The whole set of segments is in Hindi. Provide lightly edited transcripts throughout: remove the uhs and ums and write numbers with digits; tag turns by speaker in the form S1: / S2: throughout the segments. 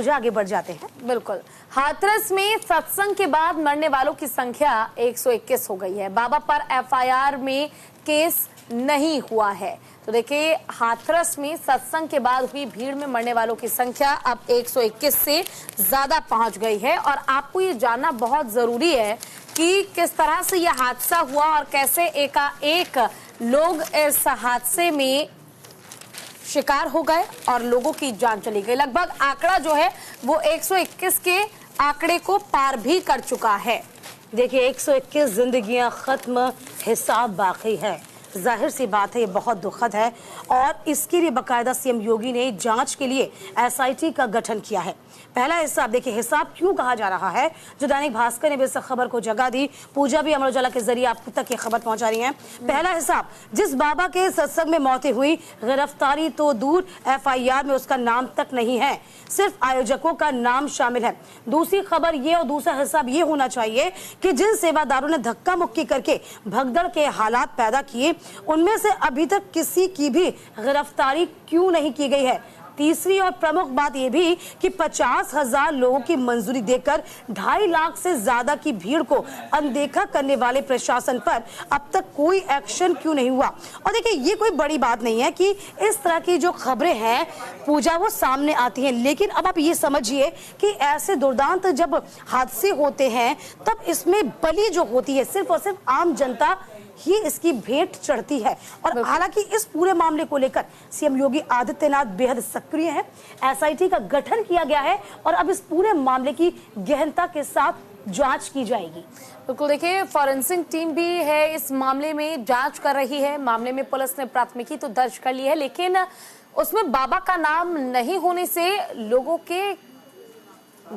S1: पूजा आगे बढ़ जाते हैं।
S2: बिल्कुल। हाथरस में सत्संग के बाद मरने वालों की संख्या 121 हो गई है। बाबा पर एफआईआर में केस नहीं हुआ है। तो देखिए, हाथरस में सत्संग के बाद हुई भीड़ में मरने वालों की संख्या अब 121 से ज्यादा पहुंच गई है। और आपको ये जानना बहुत जरूरी है कि किस तरह से यह हादसा हुआ और कैसे एकाएक लोग इस हादसे में शिकार हो गए और लोगों की जान चली गई। लगभग आंकड़ा जो है वो 121 के आंकड़े को पार भी कर चुका है।
S1: देखिए, 121 जिंदगियां खत्म, हिसाब बाकी है। जाहिर सी बात है, ये बहुत दुखद है और इसके लिए बाकायदा सीएम योगी ने जांच के लिए एसआईटी का गठन किया है। पहला हिसाब देखिए, हिसाब क्यों कहा जा रहा है, जो दैनिक भास्कर ने भी इस खबर को जगह दी, पूजा भी अमर उजाला के जरिए आप तक ये खबर पहुंचा रही है। पहला हिसाब, जिस बाबा के सत्संग में मौतें हुई, गिरफ्तारी तो दूर, एफआईआर में उसका नाम तक नहीं है, सिर्फ आयोजकों का नाम शामिल है। दूसरी खबर ये और दूसरा हिसाब ये होना चाहिए कि जिन सेवादारों ने धक्का मुक्की करके भगदड़ के हालात पैदा किए, उनमें से अभी तक किसी की भी गिरफ्तारी क्यों नहीं की गई है। तीसरी और प्रमुख बात यह भी कि 50,000 लोगों की मंजूरी देकर 2.5 लाख से ज्यादा की भीड़ को अनदेखा करने वाले प्रशासन पर अब तक कोई एक्शन क्यों नहीं हुआ। और देखिए, ये कोई बड़ी बात नहीं है कि इस तरह की जो खबरें हैं पूजा वो सामने आती हैं, लेकिन अब आप ये समझिए कि ऐसे दुर्दांत जब हादसे होते हैं तब इसमें बलि जो होती है सिर्फ और सिर्फ आम जनता ही इसकी भेंट चढ़ती है। और हालांकि इस पूरे मामले को लेकर सीएम योगी आदित्यनाथ बेहद सक्रिय हैं। एसआईटी का गठन किया गया है और अब इस पूरे मामले की गहनता के साथ जांच की जाएगी।
S2: बिल्कुल, देखिए, फॉरेंसिक टीम भी है इस मामले में जांच कर रही है। मामले में पुलिस ने प्राथमिकी तो दर्ज कर ली है, लेकिन उसमें बाबा का नाम नहीं होने से लोगों के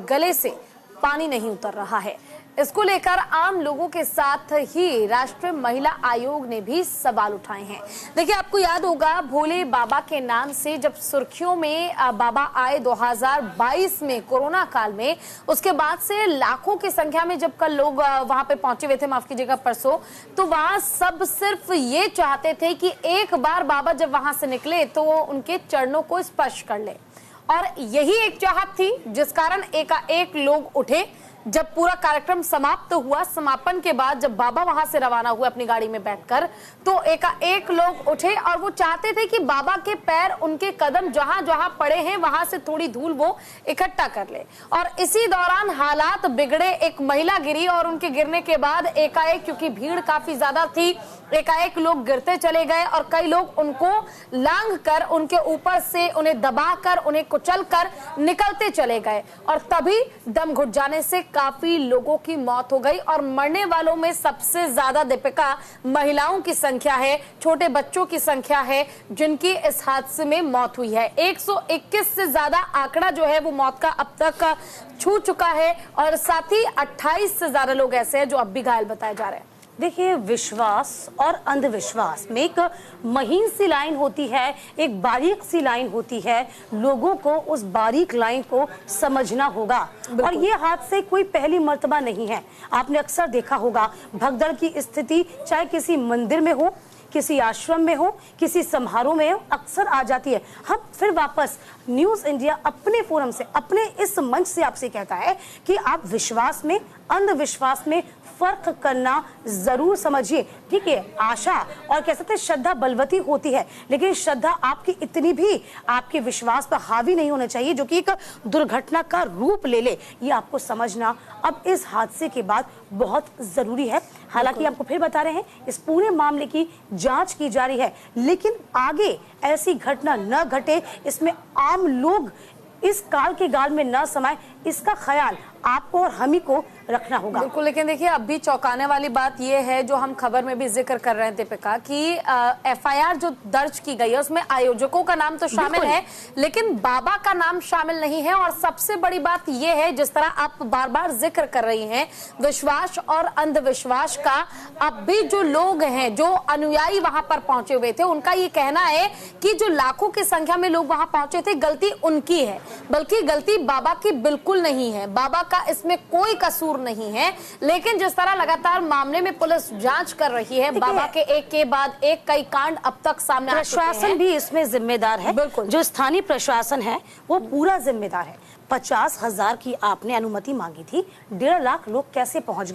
S2: गले से पानी नहीं उतर रहा है। इसको लेकर आम लोगों के साथ ही राष्ट्रीय महिला आयोग ने भी सवाल उठाए हैं। देखिए, आपको याद होगा भोले बाबा के नाम से जब सुर्खियों में बाबा आए 2022 में कोरोना काल में, उसके बाद से लाखों की संख्या में जब कल लोग वहां पे पहुंचे हुए थे, माफ कीजिएगा परसों, तो वहां सब सिर्फ ये चाहते थे कि एक बार बाबा जब वहां से निकले तो वो उनके चरणों को स्पर्श कर ले। और यही एक चाहत थी जिस कारण एकाएक लोग उठे। जब पूरा कार्यक्रम समाप्त हुआ, समापन के बाद जब बाबा वहां से रवाना हुए अपनी गाड़ी में बैठकर, तो एकाएक लोग उठे और वो चाहते थे कि बाबा के पैर, उनके कदम जहां जहां पड़े हैं वहां से थोड़ी धूल वो इकट्ठा कर ले। और इसी दौरान हालात बिगड़े, एक महिला गिरी और उनके गिरने के बाद एकाएक, क्योंकि भीड़ काफी ज्यादा थी, एकाएक लोग गिरते चले गए और कई लोग उनको लांघ कर, उनके ऊपर से उन्हें दबाकर, उन्हें कुचल कर निकलते चले गए और तभी दम घुट जाने से काफी लोगों की मौत हो गई। और मरने वालों में सबसे ज्यादा दीपिका महिलाओं की संख्या है, छोटे बच्चों की संख्या है जिनकी इस हादसे में मौत हुई है। 121 से ज्यादा आंकड़ा जो है वो मौत का अब तक छू चुका है और साथ ही 28 से ज्यादा लोग ऐसे हैं जो अब भी घायल बताए जा रहे हैं।
S1: देखिए, विश्वास और अंधविश्वास में एक महीन सी लाइन होती है, एक बारीक सी लाइन होती है। लोगों को उस बारीक लाइन को समझना होगा और ये हादसे कोई पहली मर्तबा नहीं है। आपने अक्सर देखा होगा भगदड़ की स्थिति चाहे किसी मंदिर में हो, किसी आश्रम में हो, किसी समारोह में हो, अक्सर आ जाती है। हम फिर वापस न्यूज इंडिया अपने फोरम से, अपने इस मंच से आपसे कहता है कि आप विश्वास में, अंधविश्वास में फर्क करना जरूर समझिए। ठीक है, आशा और कह सकते हैं श्रद्धा बलवती होती है, लेकिन श्रद्धा आपकी इतनी भी आपके विश्वास पर हावी नहीं होना चाहिए जो कि एक दुर्घटना का रूप ले ले। ये आपको समझना अब इस हादसे के बाद बहुत जरूरी है। हालांकि आपको फिर बता रहे हैं इस पूरे मामले की जांच की जा रही है, लेकिन आगे ऐसी घटना न घटे, इसमें आम लोग इस काल के गाल में न समाये, इसका ख्याल आपको और हम ही को रखना होगा।
S2: बिल्कुल, लेकिन देखिए, अब भी चौंकाने वाली बात यह है जो हम खबर में भी जिक्र कर रहे हैं दीपिका, कि एफआईआर जो दर्ज की गई है उसमें आयोजकों का नाम तो शामिल है लेकिन बाबा का नाम शामिल नहीं है। और सबसे बड़ी बात यह है, जिस तरह आप बार बार जिक्र कर रही हैं विश्वास और अंधविश्वास का, अब भी जो लोग हैं, जो अनुयायी वहां पर पहुंचे हुए थे, उनका ये कहना है कि जो लाखों की संख्या में लोग वहां पहुंचे थे, गलती उनकी है, बल्कि गलती बाबा की बिल्कुल नहीं है। बाबा का इसमें कोई कसूर नहीं है। लेकिन जिस तरह लगातार मामले में पुलिस जांच कर रही है, बाबा के एक के बाद एक कई कांड अब तक सामने आ चुके हैं।
S1: प्रशासन भी इसमें जिम्मेदार है।
S2: बिल्कुल,
S1: जो स्थानीय प्रशासन है वो पूरा जिम्मेदार है। 50,000 की आपने अनुमति मांगी थी, 1.5 लाख लोग कैसे पहुंच गए?